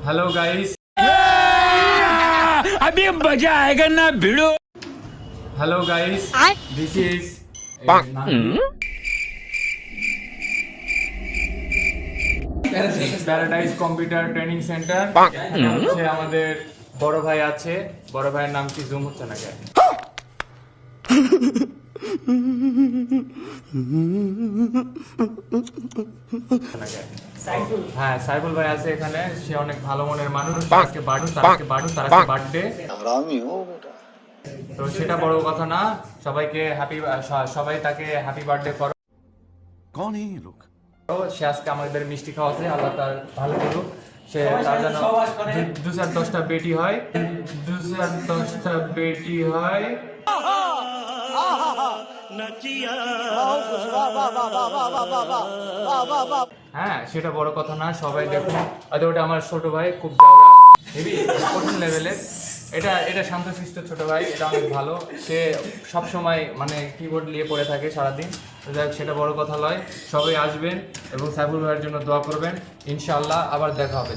Hello guys, अभी मजा आएगा ना भिड़ो। Hello guys, this is Paradise computer training centre. হচ্ছে আমাদের বড় ভাই আছে, বড় ভাইয়ের নাম কি জুম হচ্ছে না কেন? হ্যাঁ, সাইফুল ভাই আছে এখানে। সে অনেক ভালো মনের মানুষ। আজকে বার্থডে, তো সেটা বড় কথা না। সবাই তাকে হ্যাপি বার্থডে করো। कौन है ये लोग? সে আজকে আমাদের মিষ্টি খাওয়াতে, আল্লাহ তার ভালো করুক। সে তার যেন 2-10টা বেটি হয়, 2-10টা বেটি হয়। হ্যাঁ, সেটা বড় কথা না। সবাই দেখুন, ওটা আমার ছোট ভাই, খুব জাউরা, হেভি কঠিন লেভেলের। এটা শান্তশিষ্ট ছোট ভাই, এটা অনেক ভালো। সে সব সময় মানে কিবোর্ড নিয়ে পড়ে থাকে সারাদিন। যাই হোক, সেটা বড় কথা নয়। সবাই আসবেন এবং সাইফুল ভাইয়ের জন্য দোয়া করবেন। ইনশাআল্লাহ আবার দেখা হবে।